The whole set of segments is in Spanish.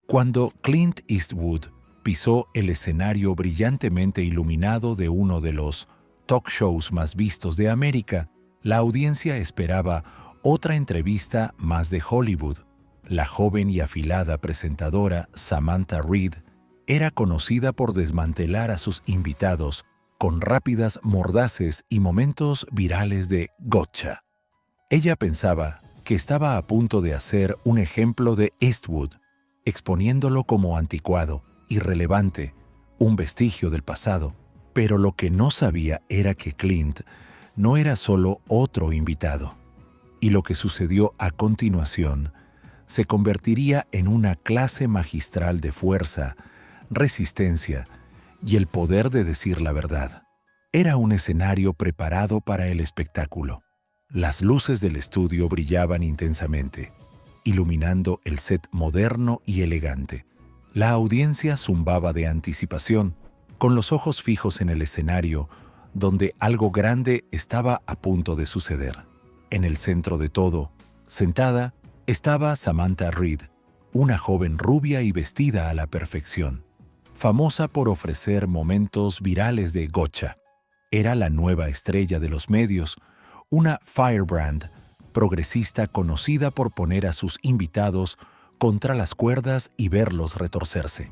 Cuando Clint Eastwood pisó el escenario brillantemente iluminado de uno de los talk shows más vistos de América, la audiencia esperaba otra entrevista más de Hollywood. La joven y afilada presentadora Samantha Reed era conocida por desmantelar a sus invitados con rápidas mordaces y momentos virales de gotcha. Ella pensaba que estaba a punto de hacer un ejemplo de Eastwood, exponiéndolo como anticuado, irrelevante, un vestigio del pasado. Pero lo que no sabía era que Clint no era solo otro invitado. Y lo que sucedió a continuación se convertiría en una clase magistral de fuerza, resistencia y el poder de decir la verdad. Era un escenario preparado para el espectáculo. Las luces del estudio brillaban intensamente, iluminando el set moderno y elegante. La audiencia zumbaba de anticipación, con los ojos fijos en el escenario, donde algo grande estaba a punto de suceder. En el centro de todo, sentada, estaba Samantha Reed, una joven rubia y vestida a la perfección, famosa por ofrecer momentos virales de gotcha. Era la nueva estrella de los medios, una firebrand progresista conocida por poner a sus invitados contra las cuerdas y verlos retorcerse.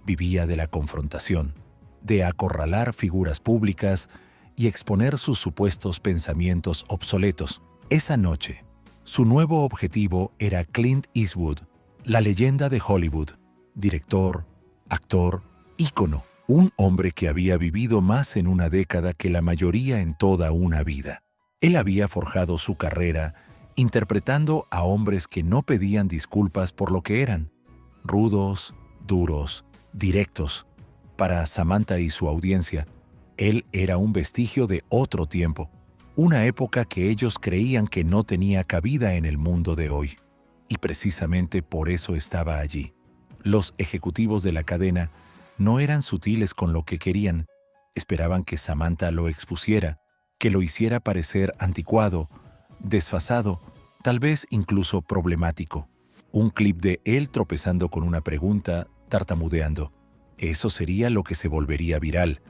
Vivía de la confrontación, de acorralar figuras públicas y exponer sus supuestos pensamientos obsoletos. Esa noche, su nuevo objetivo era Clint Eastwood, la leyenda de Hollywood, director, actor, ícono, un hombre que había vivido más en una década que la mayoría en toda una vida. Él había forjado su carrera interpretando a hombres que no pedían disculpas por lo que eran, rudos, duros, directos. Para Samantha y su audiencia, él era un vestigio de otro tiempo, una época que ellos creían que no tenía cabida en el mundo de hoy. Y precisamente por eso estaba allí. Los ejecutivos de la cadena no eran sutiles con lo que querían. Esperaban que Samantha lo expusiera, que lo hiciera parecer anticuado, desfasado, tal vez incluso problemático. Un clip de él tropezando con una pregunta, tartamudeando. Eso sería lo que se volvería viral.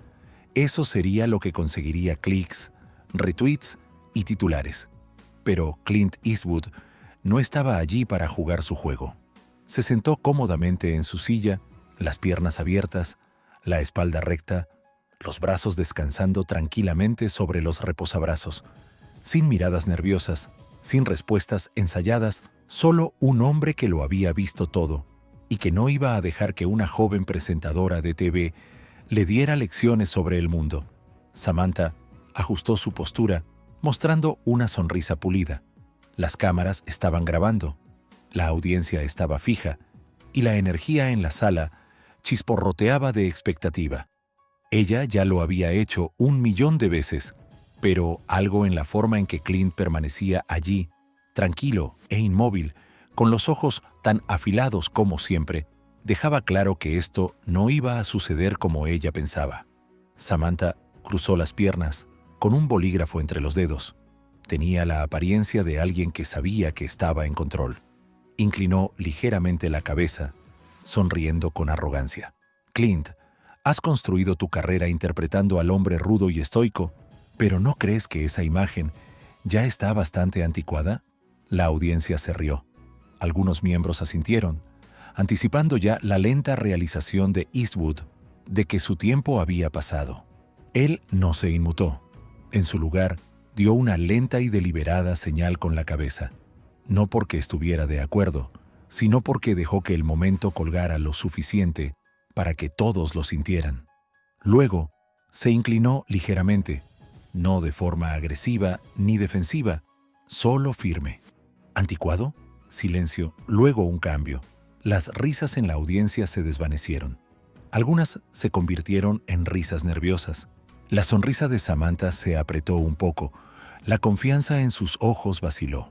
Eso sería lo que conseguiría clics, retweets y titulares. Pero Clint Eastwood no estaba allí para jugar su juego. Se sentó cómodamente en su silla, las piernas abiertas, la espalda recta, los brazos descansando tranquilamente sobre los reposabrazos, sin miradas nerviosas, sin respuestas ensayadas, solo un hombre que lo había visto todo y que no iba a dejar que una joven presentadora de TV le diera lecciones sobre el mundo. Samantha ajustó su postura, mostrando una sonrisa pulida. Las cámaras estaban grabando, la audiencia estaba fija y la energía en la sala chisporroteaba de expectativa. Ella ya lo había hecho 1.000.000 de veces, pero algo en la forma en que Clint permanecía allí, tranquilo e inmóvil, con los ojos tan afilados como siempre, dejaba claro que esto no iba a suceder como ella pensaba. Samantha cruzó las piernas, con un bolígrafo entre los dedos. Tenía la apariencia de alguien que sabía que estaba en control. Inclinó ligeramente la cabeza, sonriendo con arrogancia. Clint, has construido tu carrera interpretando al hombre rudo y estoico, ¿pero no crees que esa imagen ya está bastante anticuada? La audiencia se rió. Algunos miembros asintieron, anticipando ya la lenta realización de Eastwood de que su tiempo había pasado. Él no se inmutó. En su lugar, dio una lenta y deliberada señal con la cabeza. No porque estuviera de acuerdo, sino porque dejó que el momento colgara lo suficiente para que todos lo sintieran. Luego, se inclinó ligeramente, no de forma agresiva ni defensiva, solo firme. ¿Anticuado? Silencio, luego un cambio. Las risas en la audiencia se desvanecieron. Algunas se convirtieron en risas nerviosas. La sonrisa de Samantha se apretó un poco. La confianza en sus ojos vaciló.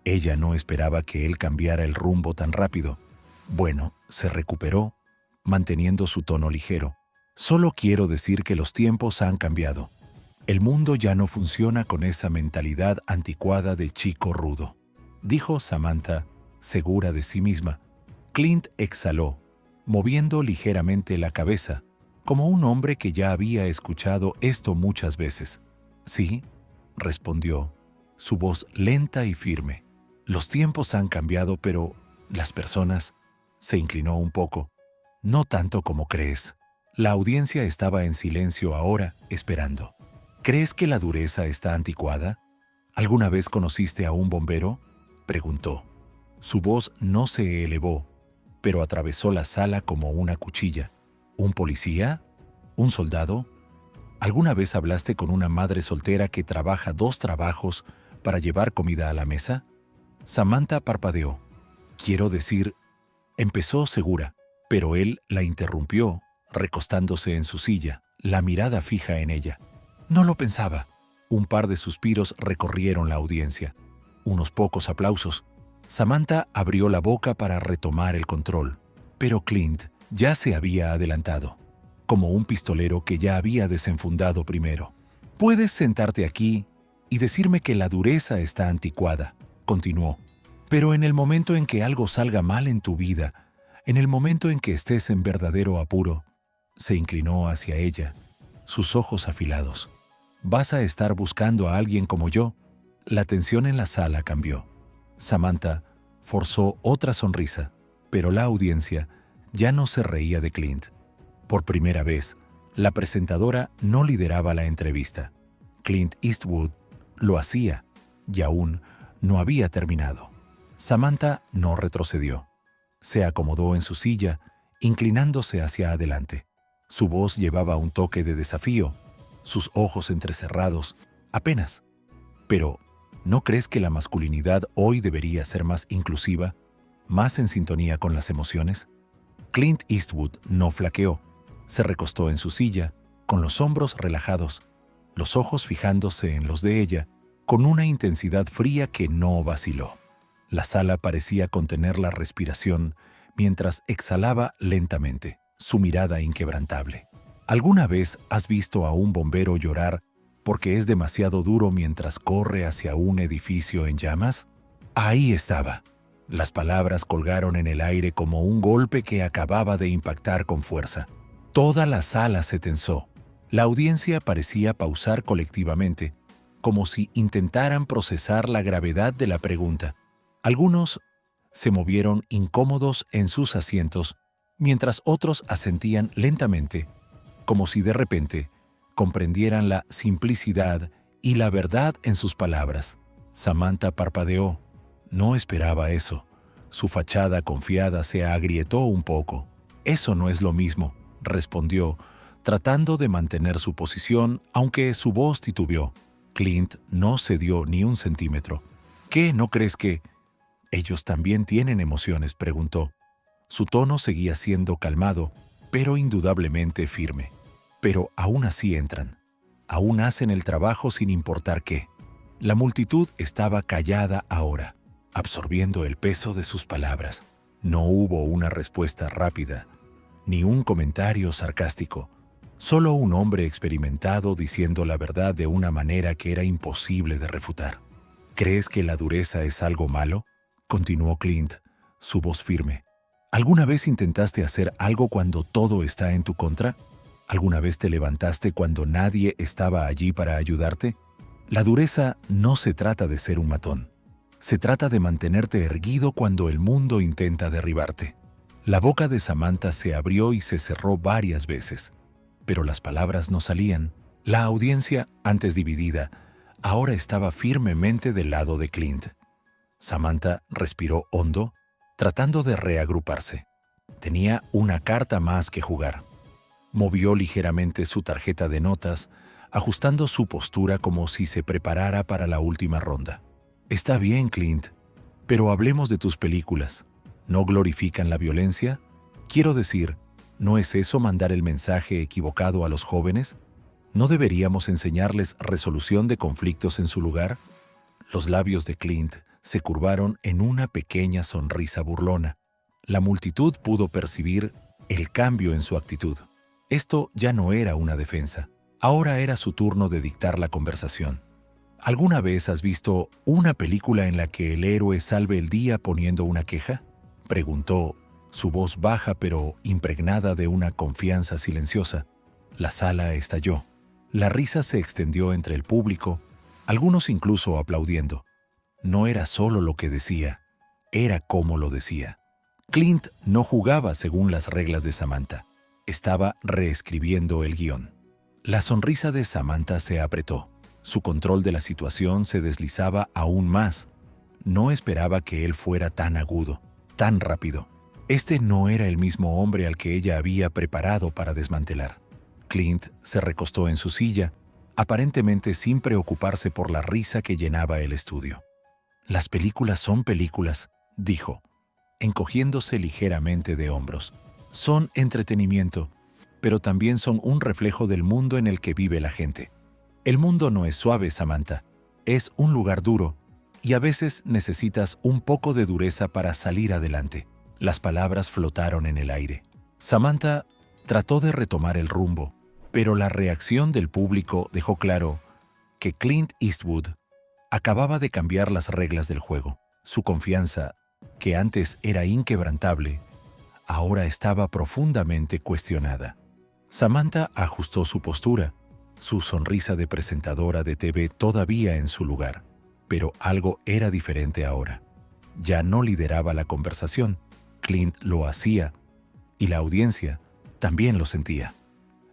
Ella no esperaba que él cambiara el rumbo tan rápido. Bueno, se recuperó, manteniendo su tono ligero. Solo quiero decir que los tiempos han cambiado. El mundo ya no funciona con esa mentalidad anticuada de chico rudo, dijo Samantha, segura de sí misma, Clint exhaló, moviendo ligeramente la cabeza, como un hombre que ya había escuchado esto muchas veces. Sí, respondió, su voz lenta y firme. Los tiempos han cambiado, pero las personas... Se inclinó un poco. No tanto como crees. La audiencia estaba en silencio ahora, esperando. ¿Crees que la dureza está anticuada? ¿Alguna vez conociste a un bombero?, preguntó. Su voz no se elevó, pero atravesó la sala como una cuchilla. ¿Un policía? ¿Un soldado? ¿Alguna vez hablaste con una madre soltera que trabaja 2 trabajos para llevar comida a la mesa? Samantha parpadeó. Quiero decir, empezó segura, pero él la interrumpió, recostándose en su silla, la mirada fija en ella. No lo pensaba. Un par de suspiros recorrieron la audiencia. Unos pocos aplausos. Samantha abrió la boca para retomar el control, pero Clint ya se había adelantado, como un pistolero que ya había desenfundado primero. Puedes sentarte aquí y decirme que la dureza está anticuada, continuó. Pero en el momento en que algo salga mal en tu vida, en el momento en que estés en verdadero apuro, se inclinó hacia ella, sus ojos afilados. ¿Vas a estar buscando a alguien como yo? La tensión en la sala cambió. Samantha forzó otra sonrisa, pero la audiencia ya no se reía de Clint. Por primera vez, la presentadora no lideraba la entrevista. Clint Eastwood lo hacía, y aún no había terminado. Samantha no retrocedió. Se acomodó en su silla, inclinándose hacia adelante. Su voz llevaba un toque de desafío, sus ojos entrecerrados, apenas. Pero, ¿no crees que la masculinidad hoy debería ser más inclusiva, más en sintonía con las emociones? Clint Eastwood no flaqueó. Se recostó en su silla, con los hombros relajados, los ojos fijándose en los de ella, con una intensidad fría que no vaciló. La sala parecía contener la respiración mientras exhalaba lentamente, su mirada inquebrantable. ¿Alguna vez has visto a un bombero llorar porque es demasiado duro mientras corre hacia un edificio en llamas? Ahí estaba. Las palabras colgaron en el aire como un golpe que acababa de impactar con fuerza. Toda la sala se tensó. La audiencia parecía pausar colectivamente, como si intentaran procesar la gravedad de la pregunta. Algunos se movieron incómodos en sus asientos, mientras otros asentían lentamente, como si de repente comprendieran la simplicidad y la verdad en sus palabras. Samantha parpadeó. No esperaba eso. Su fachada confiada se agrietó un poco. «Eso no es lo mismo», respondió, tratando de mantener su posición, aunque su voz titubeó. Clint no cedió ni un centímetro. «¿Qué, no crees que...?» «¿Ellos también tienen emociones?», preguntó. Su tono seguía siendo calmado, pero indudablemente firme. «Pero aún así entran. Aún hacen el trabajo sin importar qué». La multitud estaba callada ahora, absorbiendo el peso de sus palabras. No hubo una respuesta rápida, ni un comentario sarcástico. Solo un hombre experimentado diciendo la verdad de una manera que era imposible de refutar. «¿Crees que la dureza es algo malo?», continuó Clint, su voz firme. ¿Alguna vez intentaste hacer algo cuando todo está en tu contra? ¿Alguna vez te levantaste cuando nadie estaba allí para ayudarte? La dureza no se trata de ser un matón. Se trata de mantenerte erguido cuando el mundo intenta derribarte. La boca de Samantha se abrió y se cerró varias veces, pero las palabras no salían. La audiencia, antes dividida, ahora estaba firmemente del lado de Clint. Samantha respiró hondo, tratando de reagruparse. Tenía una carta más que jugar. Movió ligeramente su tarjeta de notas, ajustando su postura como si se preparara para la última ronda. «Está bien, Clint, pero hablemos de tus películas. ¿No glorifican la violencia? Quiero decir, ¿no es eso mandar el mensaje equivocado a los jóvenes? ¿No deberíamos enseñarles resolución de conflictos en su lugar?» Los labios de Clint se curvaron en una pequeña sonrisa burlona. La multitud pudo percibir el cambio en su actitud. Esto ya no era una defensa. Ahora era su turno de dictar la conversación. ¿Alguna vez has visto una película en la que el héroe salve el día poniendo una queja?, preguntó, su voz baja pero impregnada de una confianza silenciosa. La sala estalló. La risa se extendió entre el público, algunos incluso aplaudiendo. No era solo lo que decía, era cómo lo decía. Clint no jugaba según las reglas de Samantha. Estaba reescribiendo el guión. La sonrisa de Samantha se apretó. Su control de la situación se deslizaba aún más. No esperaba que él fuera tan agudo, tan rápido. Este no era el mismo hombre al que ella había preparado para desmantelar. Clint se recostó en su silla, aparentemente sin preocuparse por la risa que llenaba el estudio. «Las películas son películas», dijo, encogiéndose ligeramente de hombros. «Son entretenimiento, pero también son un reflejo del mundo en el que vive la gente. El mundo no es suave, Samantha. Es un lugar duro, y a veces necesitas un poco de dureza para salir adelante». Las palabras flotaron en el aire. Samantha trató de retomar el rumbo, pero la reacción del público dejó claro que Clint Eastwood acababa de cambiar las reglas del juego. Su confianza, que antes era inquebrantable, ahora estaba profundamente cuestionada. Samantha ajustó su postura, su sonrisa de presentadora de TV todavía en su lugar, pero algo era diferente ahora. Ya no lideraba la conversación, Clint lo hacía, y la audiencia también lo sentía.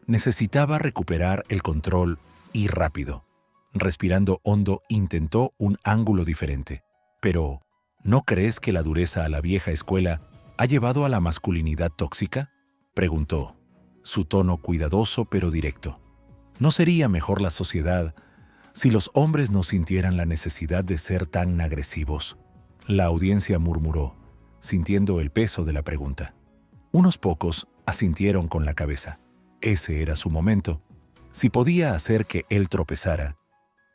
Necesitaba recuperar el control y rápido. Respirando hondo, intentó un ángulo diferente. Pero, ¿no crees que la dureza a la vieja escuela ha llevado a la masculinidad tóxica?, preguntó, su tono cuidadoso pero directo. ¿No sería mejor la sociedad si los hombres no sintieran la necesidad de ser tan agresivos? La audiencia murmuró, sintiendo el peso de la pregunta. Unos pocos asintieron con la cabeza. Ese era su momento. Si podía hacer que él tropezara,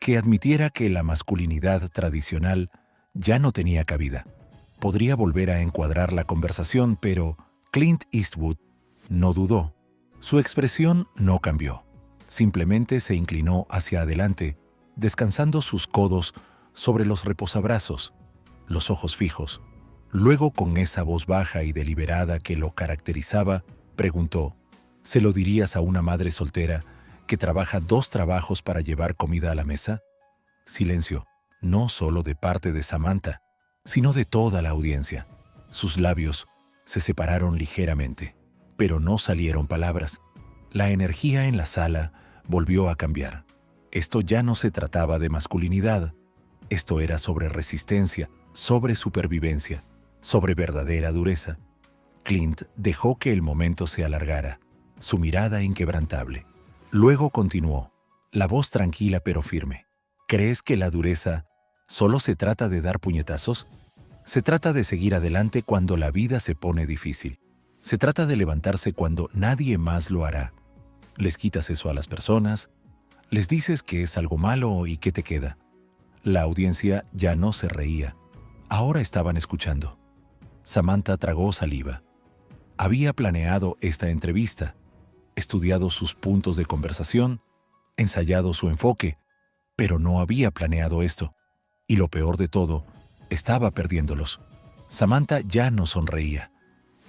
que admitiera que la masculinidad tradicional ya no tenía cabida, podría volver a encuadrar la conversación, pero Clint Eastwood no dudó. Su expresión no cambió. Simplemente se inclinó hacia adelante, descansando sus codos sobre los reposabrazos, los ojos fijos. Luego, con esa voz baja y deliberada que lo caracterizaba, preguntó, ¿se lo dirías a una madre soltera que trabaja 2 trabajos para llevar comida a la mesa? Silencio, no solo de parte de Samantha, sino de toda la audiencia. Sus labios se separaron ligeramente, pero no salieron palabras. La energía en la sala volvió a cambiar. Esto ya no se trataba de masculinidad. Esto era sobre resistencia, sobre supervivencia, sobre verdadera dureza. Clint dejó que el momento se alargara, su mirada inquebrantable. Luego continuó, la voz tranquila pero firme. ¿Crees que la dureza solo se trata de dar puñetazos? Se trata de seguir adelante cuando la vida se pone difícil. Se trata de levantarse cuando nadie más lo hará. Les quitas eso a las personas, les dices que es algo malo y ¿qué te queda? La audiencia ya no se reía. Ahora estaban escuchando. Samantha tragó saliva. Había planeado esta entrevista, estudiado sus puntos de conversación, ensayado su enfoque, pero no había planeado esto. Y lo peor de todo, estaba perdiéndolos. Samantha ya no sonreía.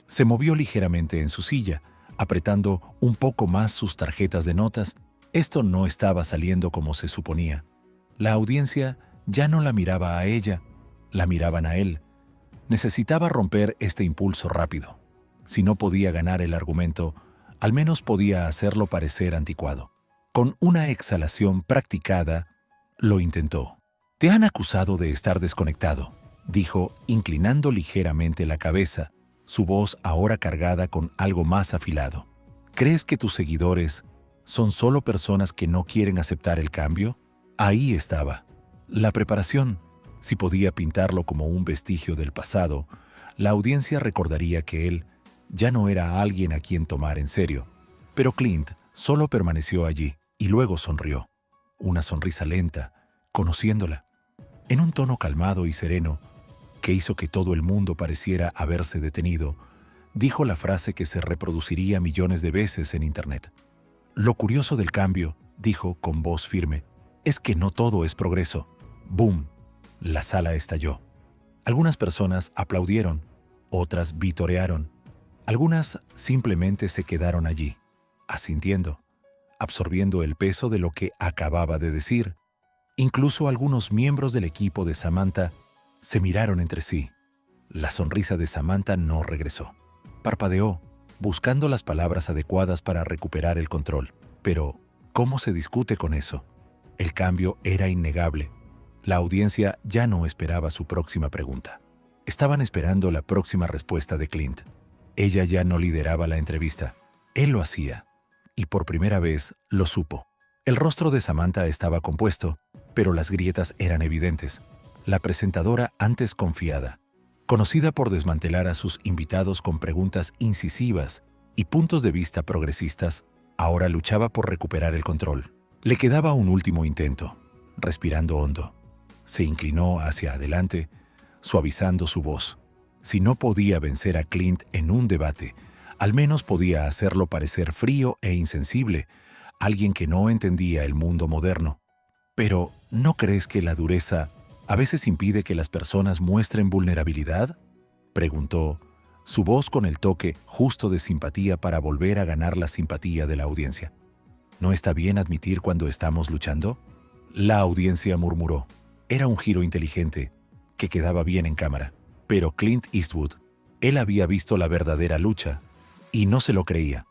Se movió ligeramente en su silla, apretando un poco más sus tarjetas de notas. Esto no estaba saliendo como se suponía. La audiencia ya no la miraba a ella, la miraban a él. Necesitaba romper este impulso rápido. Si no podía ganar el argumento, al menos podía hacerlo parecer anticuado. Con una exhalación practicada, lo intentó. «Te han acusado de estar desconectado», dijo, inclinando ligeramente la cabeza, su voz ahora cargada con algo más afilado. «¿Crees que tus seguidores son solo personas que no quieren aceptar el cambio?» Ahí estaba. La preparación. Si podía pintarlo como un vestigio del pasado, la audiencia recordaría que él ya no era alguien a quien tomar en serio. Pero Clint solo permaneció allí y luego sonrió. Una sonrisa lenta, conociéndola. En un tono calmado y sereno, que hizo que todo el mundo pareciera haberse detenido, dijo la frase que se reproduciría millones de veces en Internet. «Lo curioso del cambio», dijo con voz firme, «es que no todo es progreso». ¡Boom! La sala estalló. Algunas personas aplaudieron, otras vitorearon, Algunas simplemente se quedaron allí, asintiendo, absorbiendo el peso de lo que acababa de decir. Incluso algunos miembros del equipo de Samantha se miraron entre sí. La sonrisa de Samantha no regresó. Parpadeó, buscando las palabras adecuadas para recuperar el control. Pero, ¿cómo se discute con eso? El cambio era innegable. La audiencia ya no esperaba su próxima pregunta. Estaban esperando la próxima respuesta de Clint. Ella ya no lideraba la entrevista. Él lo hacía. Y por primera vez lo supo. El rostro de Samantha estaba compuesto, pero las grietas eran evidentes. La presentadora antes confiada, conocida por desmantelar a sus invitados con preguntas incisivas y puntos de vista progresistas, ahora luchaba por recuperar el control. Le quedaba un último intento, respirando hondo. Se inclinó hacia adelante, suavizando su voz. Si no podía vencer a Clint en un debate, al menos podía hacerlo parecer frío e insensible, alguien que no entendía el mundo moderno. Pero, ¿no crees que la dureza a veces impide que las personas muestren vulnerabilidad? Preguntó, su voz con el toque justo de simpatía para volver a ganar la simpatía de la audiencia. ¿No está bien admitir cuando estamos luchando? La audiencia murmuró. Era un giro inteligente, que quedaba bien en cámara. Pero Clint Eastwood, él había visto la verdadera lucha, y no se lo creía.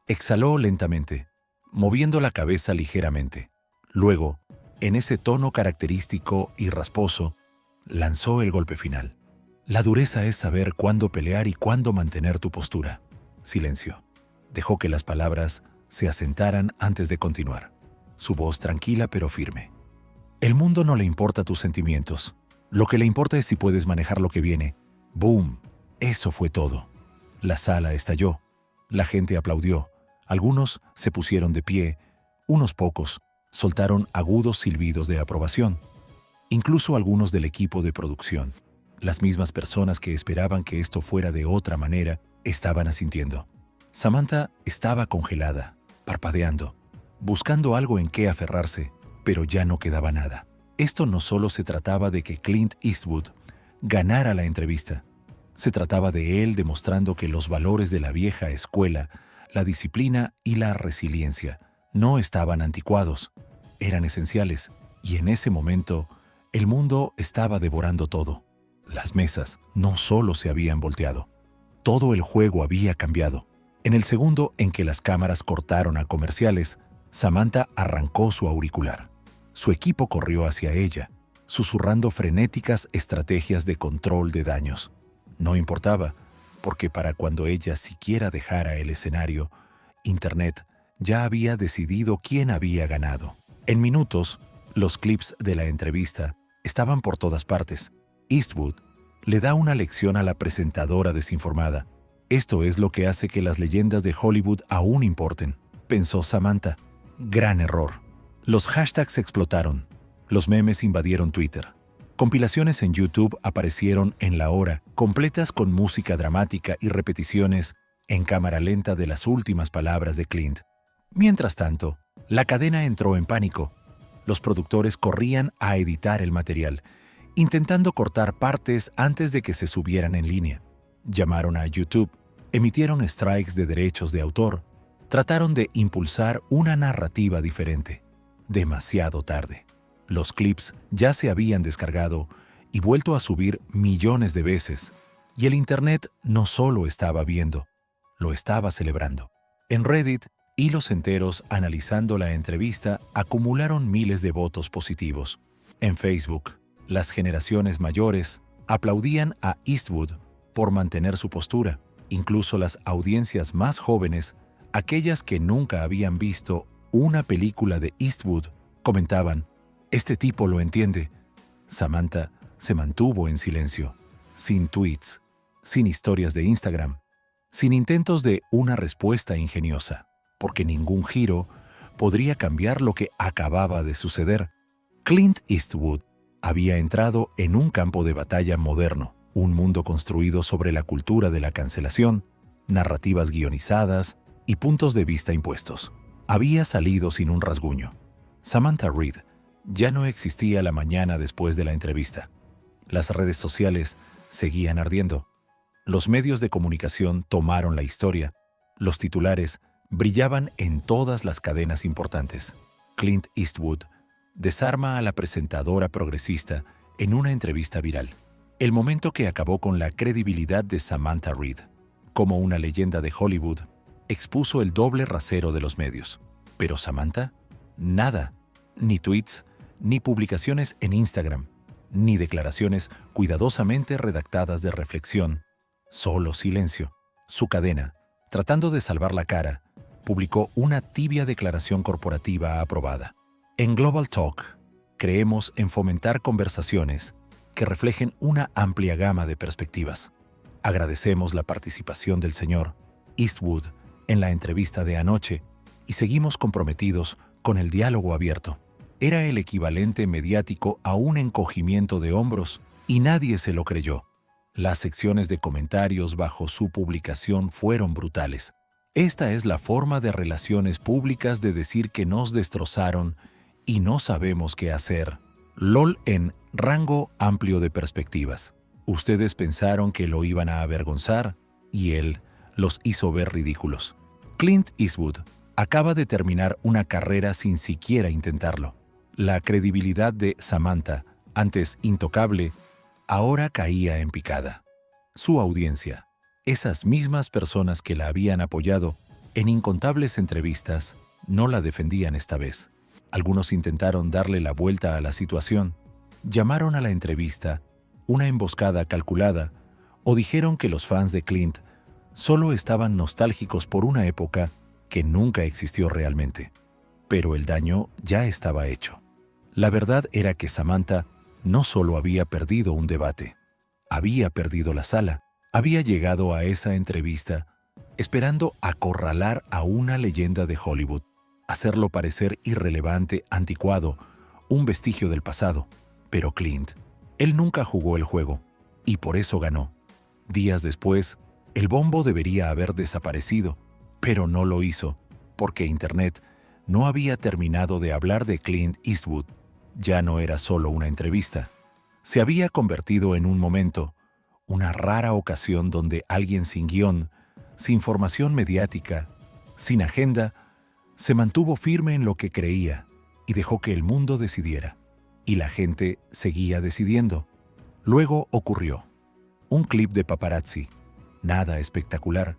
Exhaló lentamente, moviendo la cabeza ligeramente. Luego, en ese tono característico y rasposo, lanzó el golpe final. La dureza es saber cuándo pelear y cuándo mantener tu postura. Silencio. Dejó que las palabras se asentaran antes de continuar. Su voz tranquila pero firme. El mundo no le importa tus sentimientos. Lo que le importa es si puedes manejar lo que viene. ¡Boom! Eso fue todo. La sala estalló. La gente aplaudió. Algunos se pusieron de pie. Unos pocos soltaron agudos silbidos de aprobación. Incluso algunos del equipo de producción, las mismas personas que esperaban que esto fuera de otra manera, estaban asintiendo. Samantha estaba congelada, parpadeando, buscando algo en qué aferrarse, pero ya no quedaba nada. Esto no solo se trataba de que Clint Eastwood ganara la entrevista. Se trataba de él demostrando que los valores de la vieja escuela, la disciplina y la resiliencia, no estaban anticuados, eran esenciales, y en ese momento el mundo estaba devorando todo. Las mesas no solo se habían volteado, todo el juego había cambiado. En el segundo en que las cámaras cortaron a comerciales, Samantha arrancó su auricular. Su equipo corrió hacia ella, susurrando frenéticas estrategias de control de daños. No importaba, porque para cuando ella siquiera dejara el escenario, Internet ya había decidido quién había ganado. En minutos, los clips de la entrevista estaban por todas partes. Eastwood le da una lección a la presentadora desinformada. Esto es lo que hace que las leyendas de Hollywood aún importen, pensó Samantha. Gran error. Los hashtags explotaron. Los memes invadieron Twitter. Compilaciones en YouTube aparecieron en la hora, completas con música dramática y repeticiones en cámara lenta de las últimas palabras de Clint. Mientras tanto, la cadena entró en pánico. Los productores corrían a editar el material, intentando cortar partes antes de que se subieran en línea. Llamaron a YouTube, emitieron strikes de derechos de autor, trataron de impulsar una narrativa diferente. Demasiado tarde. Los clips ya se habían descargado y vuelto a subir millones de veces, y el Internet no solo estaba viendo, lo estaba celebrando. En Reddit, hilos enteros analizando la entrevista acumularon miles de votos positivos. En Facebook, las generaciones mayores aplaudían a Eastwood por mantener su postura. Incluso las audiencias más jóvenes, aquellas que nunca habían visto una película de Eastwood, comentaban: «Este tipo lo entiende». Samantha se mantuvo en silencio, sin tweets, sin historias de Instagram, sin intentos de una respuesta ingeniosa, porque ningún giro podría cambiar lo que acababa de suceder. Clint Eastwood había entrado en un campo de batalla moderno, un mundo construido sobre la cultura de la cancelación, narrativas guionizadas y puntos de vista impuestos. Había salido sin un rasguño. Samantha Reed ya no existía la mañana después de la entrevista. Las redes sociales seguían ardiendo. Los medios de comunicación tomaron la historia. Los titulares brillaban en todas las cadenas importantes. Clint Eastwood desarma a la presentadora progresista en una entrevista viral. El momento que acabó con la credibilidad de Samantha Reed. Como una leyenda de Hollywood, expuso el doble rasero de los medios. Pero Samantha, nada. Ni tweets, ni publicaciones en Instagram, ni declaraciones cuidadosamente redactadas de reflexión. Solo silencio. Su cadena, tratando de salvar la cara, publicó una tibia declaración corporativa aprobada. En Global Talk, creemos en fomentar conversaciones que reflejen una amplia gama de perspectivas. Agradecemos la participación del señor Eastwood en la entrevista de anoche y seguimos comprometidos con el diálogo abierto. Era el equivalente mediático a un encogimiento de hombros y nadie se lo creyó. Las secciones de comentarios bajo su publicación fueron brutales. Esta es la forma de relaciones públicas de decir que nos destrozaron y no sabemos qué hacer. LOL en rango amplio de perspectivas. Ustedes pensaron que lo iban a avergonzar y él los hizo ver ridículos. Clint Eastwood acaba de terminar una carrera sin siquiera intentarlo. La credibilidad de Samantha, antes intocable, ahora caía en picada. Su audiencia, esas mismas personas que la habían apoyado en incontables entrevistas, no la defendían esta vez. Algunos intentaron darle la vuelta a la situación, llamaron a la entrevista una emboscada calculada o dijeron que los fans de Clint solo estaban nostálgicos por una época que nunca existió realmente. Pero el daño ya estaba hecho. La verdad era que Samantha no solo había perdido un debate, había perdido la sala, había llegado a esa entrevista esperando acorralar a una leyenda de Hollywood, hacerlo parecer irrelevante, anticuado, un vestigio del pasado. Pero Clint, él nunca jugó el juego, y por eso ganó. Días después, el bombo debería haber desaparecido, pero no lo hizo, porque Internet no había terminado de hablar de Clint Eastwood. Ya no era solo una entrevista. Se había convertido en un momento, una rara ocasión donde alguien sin guión, sin formación mediática, sin agenda, se mantuvo firme en lo que creía y dejó que el mundo decidiera. Y la gente seguía decidiendo. Luego ocurrió. Un clip de paparazzi. Nada espectacular.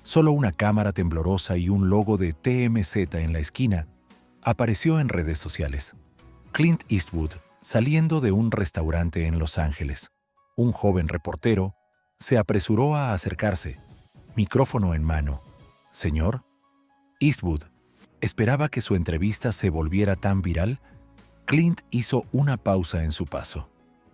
Solo una cámara temblorosa y un logo de TMZ en la esquina apareció en redes sociales. Clint Eastwood saliendo de un restaurante en Los Ángeles. Un joven reportero se apresuró a acercarse, micrófono en mano. «Señor». Eastwood esperaba que su entrevista se volviera tan viral. Clint hizo una pausa en su paso.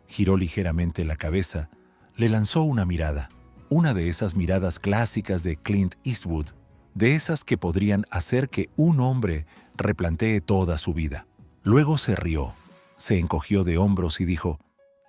Giró ligeramente la cabeza, le lanzó una mirada. Una de esas miradas clásicas de Clint Eastwood, de esas que podrían hacer que un hombre replantee toda su vida. Luego se rió, se encogió de hombros y dijo,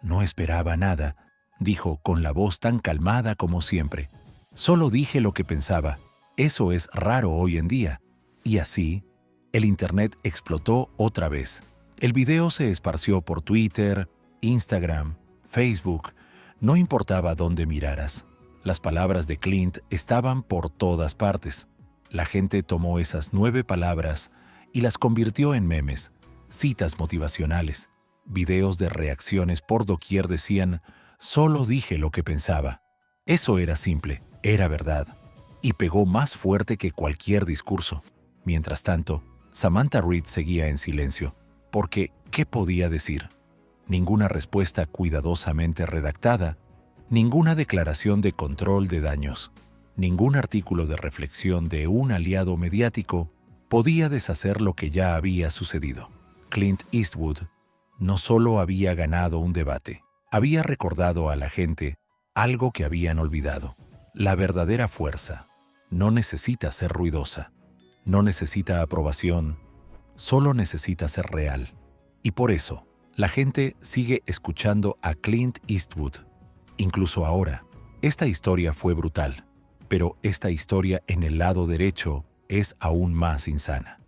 «No esperaba nada», dijo con la voz tan calmada como siempre. «Solo dije lo que pensaba. Eso es raro hoy en día». Y así, el Internet explotó otra vez. El video se esparció por Twitter, Instagram, Facebook. No importaba dónde miraras. Las palabras de Clint estaban por todas partes. La gente tomó esas 9 palabras y las convirtió en memes, citas motivacionales, videos de reacciones por doquier decían, «Solo dije lo que pensaba». Eso era simple, era verdad, y pegó más fuerte que cualquier discurso. Mientras tanto, Samantha Reed seguía en silencio, porque ¿qué podía decir? Ninguna respuesta cuidadosamente redactada, ninguna declaración de control de daños, ningún artículo de reflexión de un aliado mediático podía deshacer lo que ya había sucedido. Clint Eastwood no solo había ganado un debate, había recordado a la gente algo que habían olvidado. La verdadera fuerza no necesita ser ruidosa, no necesita aprobación, solo necesita ser real. Y por eso, la gente sigue escuchando a Clint Eastwood. Incluso ahora, esta historia fue brutal, pero esta historia en el lado derecho es aún más insana.